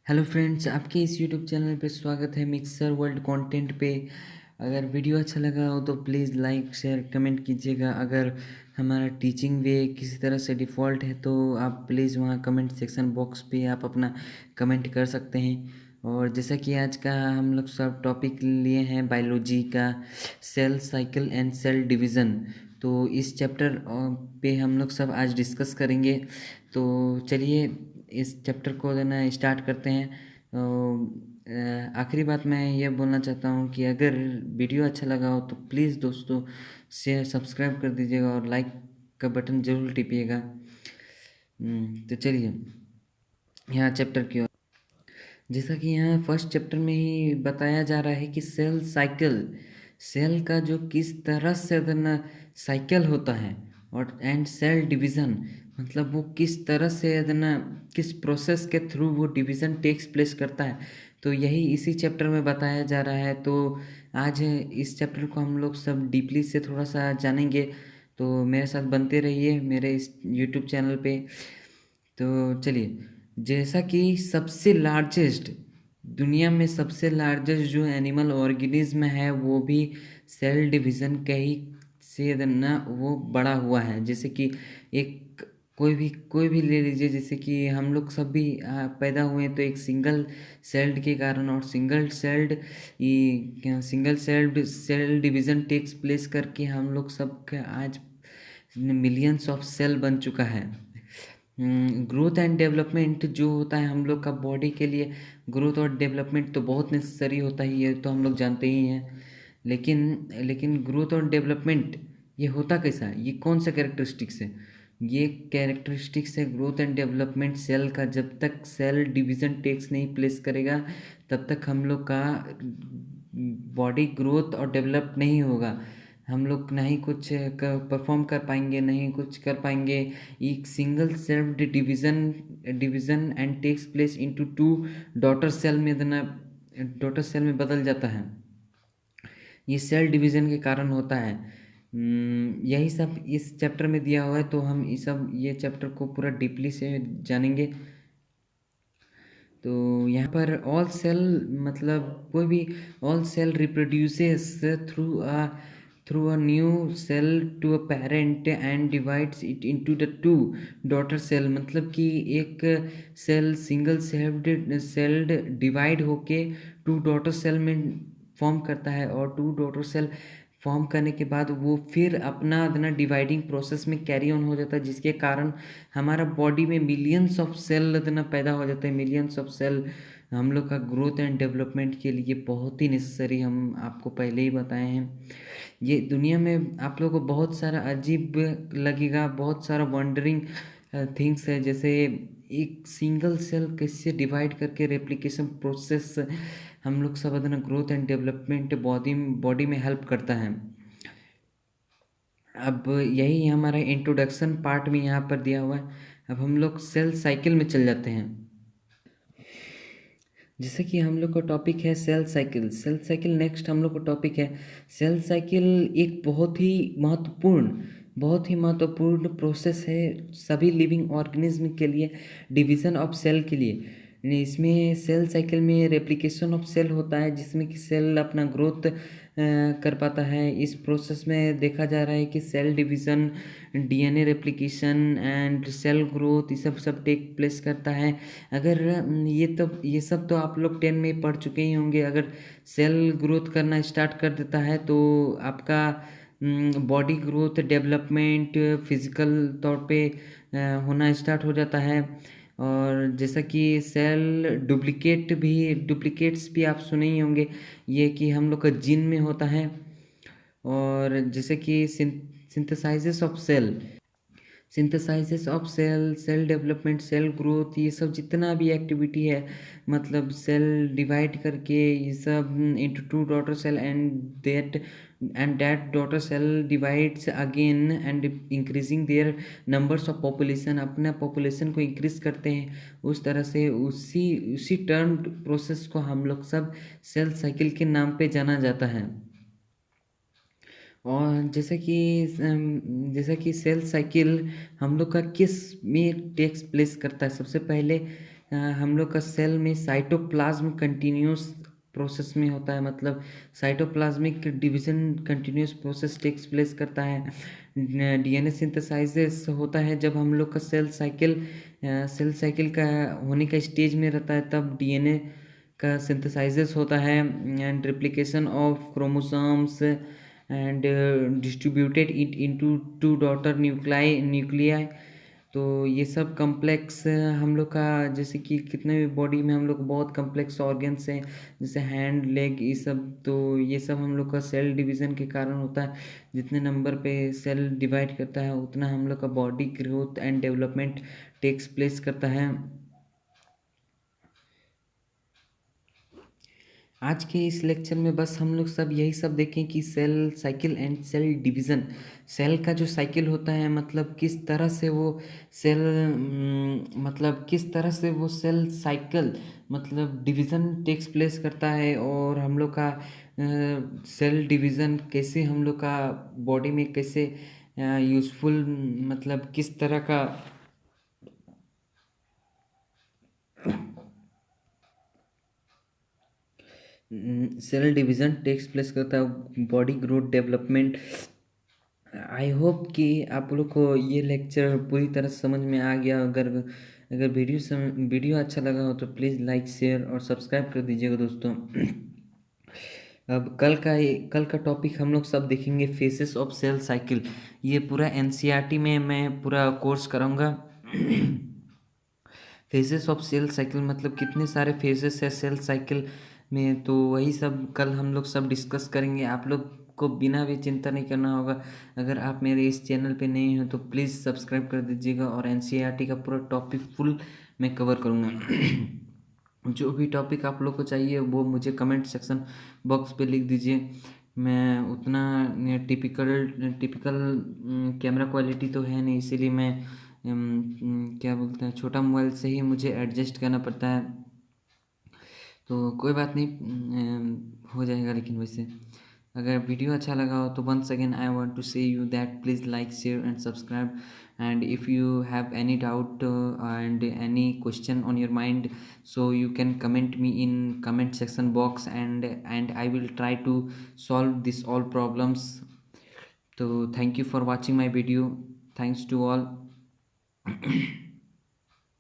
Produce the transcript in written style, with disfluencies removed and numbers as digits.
Hello friends, आपके इस YouTube channel पे स्वागत है मिक्सर वर्ल्ड कंटेंट पे। अगर वीडियो अच्छा लगा हो तो प्लीज़ लाइक शेयर कमेंट कीजिएगा। अगर हमारा टीचिंग वे किसी तरह से डिफ़ॉल्ट है तो आप प्लीज़ वहाँ कमेंट सेक्शन बॉक्स पे आप अपना कमेंट कर सकते हैं। और जैसा कि आज का हम लोग सब टॉपिक लिए हैं बायोलॉजी का, cell cycle and cell division. तो इस चैप्टर पे हम लोग सब आज डिस्कस करेंगे। तो चलिए इस चैप्टर को जो ना स्टार्ट करते हैं। आखिरी बात मैं ये बोलना चाहता हूँ कि अगर वीडियो अच्छा लगा हो तो प्लीज़ दोस्तों शेयर सब्सक्राइब कर दीजिएगा और लाइक का बटन ज़रूर टिपिएगा। तो चलिए यहाँ चैप्टर की ओर। जैसा कि यहाँ फर्स्ट चैप्टर में ही बताया जा रहा है कि सेल साइकिल, सेल का जो किस तरह से ना साइकिल होता है, और एंड सेल डिवीज़न मतलब वो किस तरह से ना किस प्रोसेस के थ्रू वो डिवीज़न टेक्स प्लेस करता है। तो यही इसी चैप्टर में बताया जा रहा है। तो आज इस चैप्टर को हम लोग सब डीपली से थोड़ा सा जानेंगे। तो मेरे साथ बनते रहिए मेरे इस यूट्यूब चैनल पे। तो चलिए, जैसा कि सबसे लार्जेस्ट, दुनिया में सबसे लार्जेस्ट जो एनिमल ऑर्गेनिज्म है वो भी सेल डिवीज़न के ही से ना वो बड़ा हुआ है। जैसे कि एक कोई भी ले लीजिए, जैसे कि हम लोग सब भी पैदा हुए तो एक सिंगल सेल्ड के कारण, और single celled cell division takes place करके हम लोग सब का आज मिलियंस ऑफ सेल बन चुका है। ग्रोथ एंड डेवलपमेंट जो होता है हम लोग का बॉडी के लिए, ग्रोथ और डेवलपमेंट तो बहुत नेसेसरी होता ही है, तो हम लोग जानते ही हैं। लेकिन लेकिन ग्रोथ और डेवलपमेंट ये होता कैसा है, ये कौन सा कैरेक्टरिस्टिक्स है? ये कैरेक्टरिस्टिक्स है ग्रोथ एंड डेवलपमेंट सेल का। जब तक सेल डिवीज़न टेक्स नहीं प्लेस करेगा तब तक हम लोग का बॉडी ग्रोथ और डेवलप नहीं होगा। हम लोग नहीं कुछ परफॉर्म कर पाएंगे, नहीं कुछ कर पाएंगे। एक single cell division and takes place into two daughter cell में देना, डॉटर सेल में बदल जाता है। ये सेल डिवीज़न के कारण होता है। यही सब इस चैप्टर में दिया हुआ है, तो हम ये चैप्टर को पूरा डीपली से जानेंगे। तो यहाँ पर ऑल सेल मतलब कोई भी, all cell reproduces through a new cell to a parent and divides it into the two daughter cell. मतलब कि एक सेल सिंगल सेल्ड डिवाइड होके टू डॉटर सेल में फॉर्म करता है, और टू डॉटर सेल फॉर्म करने के बाद वो फिर अपना डिवाइडिंग प्रोसेस में कैरी ऑन हो जाता है, जिसके कारण हमारा बॉडी में मिलियंस ऑफ सेल पैदा हो जाते हैं। मिलियंस ऑफ सेल हम लोग का ग्रोथ एंड डेवलपमेंट के लिए बहुत ही नेसेसरी, हम आपको पहले ही बताए हैं। ये दुनिया में आप लोगों को बहुत सारा अजीब लगेगा, बहुत सारा वंडरिंग थिंग्स है। जैसे एक सिंगल सेल कैसे डिवाइड करके रेप्लिकेशन प्रोसेस हम लोग सब अपना ग्रोथ एंड डेवलपमेंट बॉडी में हेल्प करता है। अब यही हमारा इंट्रोडक्शन पार्ट में यहाँ पर दिया हुआ है। अब हम लोग सेल साइकिल में चल जाते हैं। जैसे कि हम लोग का टॉपिक है cell cycle. Cell cycle next हम लोग का टॉपिक है। सेल साइकिल एक बहुत ही महत्वपूर्ण प्रोसेस है सभी लिविंग ऑर्गेनिज्म के लिए, डिवीज़न ऑफ सेल के लिए। इसमें सेल साइकिल में रेप्लिकेशन ऑफ सेल होता है, जिसमें कि सेल अपना ग्रोथ कर पाता है। इस प्रोसेस में देखा जा रहा है कि cell division, DNA replication and cell growth ये सब टेक प्लेस करता है। अगर ये सब तो आप लोग 10 में पढ़ चुके ही होंगे। अगर सेल ग्रोथ करना स्टार्ट कर देता है तो आपका बॉडी ग्रोथ डेवलपमेंट फिजिकल तौर पे होना स्टार्ट हो जाता है। और जैसा कि सेल डुप्लीकेट्स भी आप सुने ही होंगे, ये कि हम लोग का जीन में होता है। और जैसे कि synthesises of cell, cell development, cell growth, ये सब जितना भी एक्टिविटी है, मतलब सेल डिवाइड करके ये सब into two daughter cell and that daughter cell divides again and increasing their numbers of population, अपना पॉपुलेशन को इंक्रीज करते हैं। उस तरह से उसी उसी टर्म प्रोसेस को हम लोग सब सेल साइकिल के नाम पे जाना जाता है। और जैसा कि सेल साइकिल हम लोग का किस में टेक्स प्लेस करता है। सबसे पहले हम लोग का सेल में साइटोप्लाज्म कंटिन्यूस प्रोसेस में होता है, मतलब cytoplasmic division continuous process takes place करता है। डीएनए सिंथेसाइजेस होता है जब हम लोग का सेल साइकिल का होने का स्टेज में रहता है, तब डीएनए का सिंथेसाइजेस होता है and replication of chromosomes and distributed it into two daughter nuclei. तो ये सब कम्प्लेक्स हम लोग का, जैसे कि कितने भी बॉडी में हम लोग को बहुत कम्प्लेक्स ऑर्गन्स हैं, जैसे हैंड लेग ये सब, तो ये सब हम लोग का सेल डिवीज़न के कारण होता है। जितने नंबर पे सेल डिवाइड करता है उतना हम लोग का body growth and development takes place करता है। आज के इस लेक्चर में बस हम लोग सब यही सब देखें कि cell cycle and cell division, cell का जो साइकिल होता है, मतलब किस तरह से वो सेल मतलब किस तरह से वो सेल साइकिल मतलब डिवीज़न टेक्स प्लेस करता है, और हम लोग का सेल डिवीज़न कैसे हम लोग का बॉडी में कैसे यूज़फुल, मतलब किस तरह का सेल डिवीज़न टेक्स प्लेस करता है, body growth development. I hope कि आप लोग को ये लेक्चर पूरी तरह से समझ में आ गया। अगर अगर वीडियो अच्छा लगा हो तो प्लीज़ लाइक शेयर और सब्सक्राइब कर दीजिएगा दोस्तों। अब कल का टॉपिक हम लोग सब देखेंगे फेसेस ऑफ सेल साइकिल। ये पूरा एनसीईआरटी में मैं पूरा कोर्स कराऊंगा। फेजेस ऑफ सेल साइकिल मतलब कितने सारे फेजेस है सेल साइकिल में, तो वही सब कल हम लोग सब डिस्कस करेंगे। आप लोग को बिना भी चिंता नहीं करना होगा। अगर आप मेरे इस चैनल पे नए हैं तो प्लीज़ सब्सक्राइब कर दीजिएगा, और एनसीईआरटी का पूरा टॉपिक फुल मैं कवर करूँगा। जो भी टॉपिक आप लोग को चाहिए वो मुझे कमेंट सेक्शन बॉक्स पे लिख दीजिए। मैं उतना टिपिकल टिपिकल कैमरा क्वालिटी तो है नहीं, इसीलिए मैं क्या बोलते हैं, छोटा मोबाइल से ही मुझे एडजस्ट करना पड़ता है। तो कोई बात नहीं, हो जाएगा। लेकिन वैसे अगर वीडियो अच्छा लगा हो तो once again I want to say you that please like share and subscribe, and if you have any doubt and any question on your mind, so you can comment me in comment section box, and I will try to solve this all problems. So thank you for watching my video. Thanks to all.